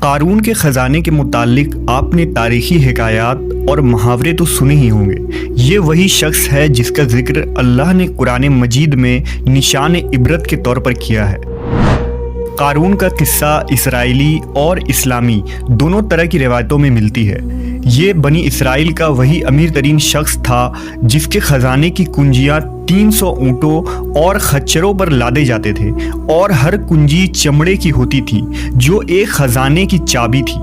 قارون کے خزانے کے متعلق آپ نے تاریخی حکایات اور محاورے تو سنے ہی ہوں گے۔ یہ وہی شخص ہے جس کا ذکر اللہ نے قرآن مجید میں نشان عبرت کے طور پر کیا ہے۔ قارون کا قصہ اسرائیلی اور اسلامی دونوں طرح کی روایتوں میں ملتی ہے۔ یہ بنی اسرائیل کا وہی امیر ترین شخص تھا جس کے خزانے کی کنجیاں 300 اونٹوں اور خچروں پر لادے جاتے تھے، اور ہر کنجی چمڑے کی ہوتی تھی جو ایک خزانے کی چابی تھی۔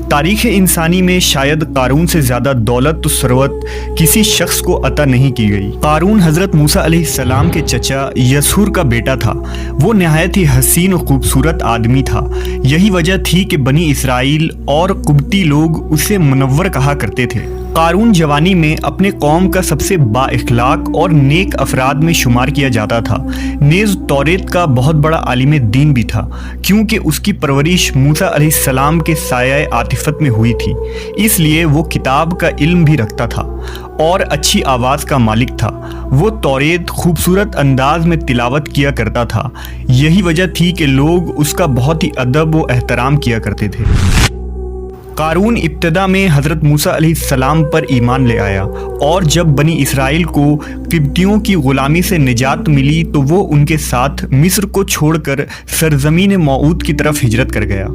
تاریخ انسانی میں شاید قارون سے زیادہ دولت و ثروت کسی شخص کو عطا نہیں کی گئی۔ قارون حضرت موسیٰ علیہ السلام کے چچا یسور کا بیٹا تھا۔ وہ نہایت ہی حسین و خوبصورت آدمی تھا۔ یہی وجہ تھی کہ بنی اسرائیل اور قبطی لوگ اسے منور کہا کرتے تھے۔ قارون جوانی میں اپنے قوم کا سب سے با اخلاق اور نیک افراد میں شمار کیا جاتا تھا، نیز توریت کا بہت بڑا عالم دین بھی تھا، کیونکہ اس کی پرورش موسیٰ علیہ السلام کے سایہ عاطفت میں ہوئی تھی، اس لیے وہ کتاب کا علم بھی رکھتا تھا اور اچھی آواز کا مالک تھا۔ وہ توریت خوبصورت انداز میں تلاوت کیا کرتا تھا، یہی وجہ تھی کہ لوگ اس کا بہت ہی ادب و احترام کیا کرتے تھے۔ قارون ابتدا میں حضرت موسیٰ علیہ السلام پر ایمان لے آیا، اور جب بنی اسرائیل کو قبطیوں کی غلامی سے نجات ملی تو وہ ان کے ساتھ مصر کو چھوڑ کر سرزمین موعود کی طرف ہجرت کر گیا۔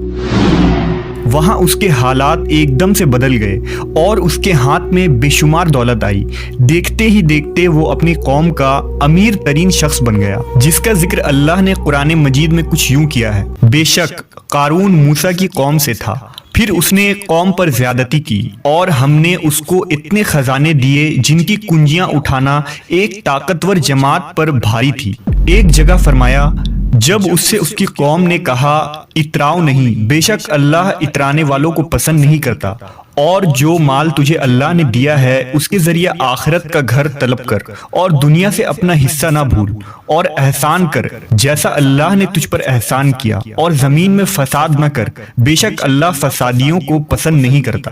وہاں اس کے حالات ایک دم سے بدل گئے اور اس کے ہاتھ میں بے شمار دولت آئی۔ دیکھتے ہی دیکھتے وہ اپنی قوم کا امیر ترین شخص بن گیا، جس کا ذکر اللہ نے قرآن مجید میں کچھ یوں کیا ہے: بے شک قارون موسیٰ کی قوم سے تھا، پھر اس نے قوم پر زیادتی کی، اور ہم نے اس کو اتنے خزانے دیے جن کی کنجیاں اٹھانا ایک طاقتور جماعت پر بھاری تھی۔ ایک جگہ فرمایا، جب اس سے اس کی قوم نے کہا اتراؤ نہیں، بے شک اللہ اترانے والوں کو پسند نہیں کرتا، اور جو مال تجھے اللہ نے دیا ہے اس کے ذریعے آخرت کا گھر طلب کر، اور دنیا سے اپنا حصہ نہ بھول، اور احسان کر جیسا اللہ نے تجھ پر احسان کیا، اور زمین میں فساد نہ کر، بے شک اللہ فسادیوں کو پسند نہیں کرتا۔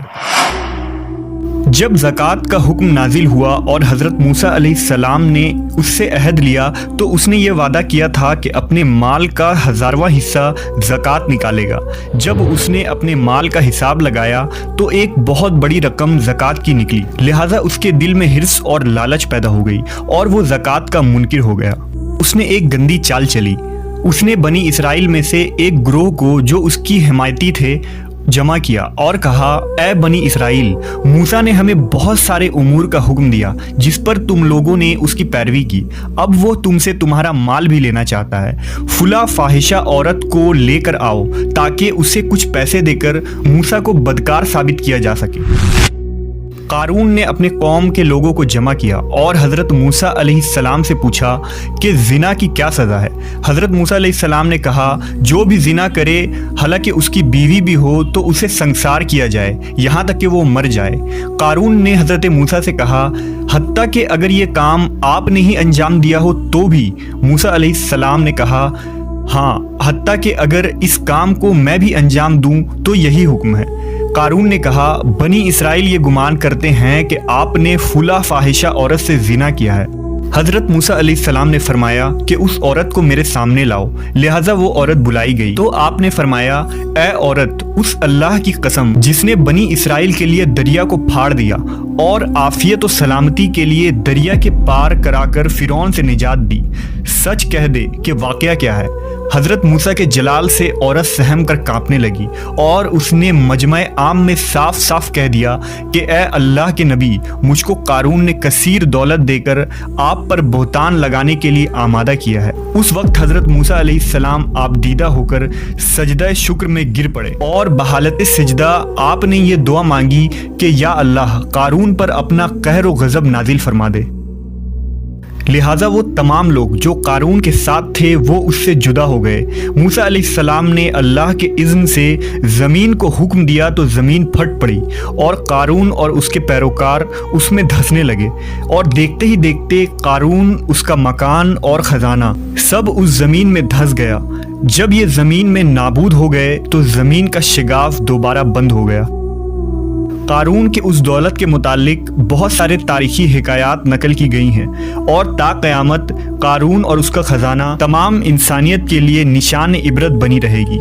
جب زکوٰۃ کا حکم نازل ہوا اور حضرت موسیٰ علیہ السلام نے اس سے عہد لیا تو اس نے یہ وعدہ کیا تھا کہ اپنے مال کا 1000واں حصہ زکوٰۃ نکالے گا۔ جب اس نے اپنے مال کا حساب لگایا تو ایک بہت بڑی رقم زکوٰۃ کی نکلی، لہٰذا اس کے دل میں حرص اور لالچ پیدا ہو گئی اور وہ زکوٰۃ کا منکر ہو گیا۔ اس نے ایک گندی چال چلی۔ اس نے بنی اسرائیل میں سے ایک گروہ کو جو اس کی حمایتی تھے جمع کیا اور کہا، اے بنی اسرائیل، موسیٰ نے ہمیں بہت سارے امور کا حکم دیا جس پر تم لوگوں نے اس کی پیروی کی، اب وہ تم سے تمہارا مال بھی لینا چاہتا ہے۔ فلاں فاحشہ عورت کو لے کر آؤ تاکہ اسے کچھ پیسے دے کر موسیٰ کو بدکار ثابت کیا جا سکے۔ قارون نے اپنے قوم کے لوگوں کو جمع کیا اور حضرت موسیٰ علیہ السلام سے پوچھا کہ زنا کی کیا سزا ہے؟ حضرت موسیٰ علیہ السلام نے کہا، جو بھی زنا کرے حالانکہ اس کی بیوی بھی ہو تو اسے سنسار کیا جائے یہاں تک کہ وہ مر جائے۔ قارون نے حضرت موسیٰ سے کہا، حتیٰ کہ اگر یہ کام آپ نے ہی انجام دیا ہو تو بھی؟ موسیٰ علیہ السلام نے کہا، ہاں، حتیٰ کہ اگر اس کام کو میں بھی انجام دوں تو یہی حکم ہے۔ قارون نے کہا، بنی اسرائیل یہ گمان کرتے ہیں کہ آپ نے فلاں فاحشہ عورت سے زنا کیا ہے۔ حضرت موسیٰ علیہ السلام نے فرمایا کہ اس عورت کو میرے سامنے لاؤ، لہٰذا وہ عورت بلائی گئی تو آپ نے فرمایا، اے عورت، اس اللہ کی قسم جس نے بنی اسرائیل کے لیے دریا کو پھاڑ دیا اور عافیت و سلامتی کے لیے دریا کے پار کرا کر فرعون سے نجات دی، سچ کہہ دے کہ واقعہ کیا ہے۔ حضرت موسیٰ کے جلال سے عورت سہم کر کانپنے لگی اور اس نے مجمع عام میں صاف صاف کہہ دیا کہ اے اللہ کے نبی، مجھ کو قارون نے کثیر دولت دے کر آپ پر بہتان لگانے کے لیے آمادہ کیا ہے۔ اس وقت حضرت موسیٰ علیہ السلام آبدیدہ ہو کر سجدہ شکر میں گر پڑے اور بحالت سجدہ آپ نے یہ دعا مانگی کہ یا اللہ، قارون پر اپنا قہر و غضب نازل فرما دے۔ لہٰذا وہ تمام لوگ جو قارون کے ساتھ تھے وہ اس سے جدا ہو گئے۔ موسیٰ علیہ السلام نے اللہ کے اذن سے زمین کو حکم دیا تو زمین پھٹ پڑی اور قارون اور اس کے پیروکار اس میں دھسنے لگے، اور دیکھتے ہی دیکھتے قارون، اس کا مکان اور خزانہ سب اس زمین میں دھس گیا۔ جب یہ زمین میں نابود ہو گئے تو زمین کا شگاف دوبارہ بند ہو گیا۔ قارون کے اس دولت کے متعلق بہت سارے تاریخی حکایات نقل کی گئی ہیں، اور تا قیامت قارون اور اس کا خزانہ تمام انسانیت کے لیے نشان عبرت بنی رہے گی۔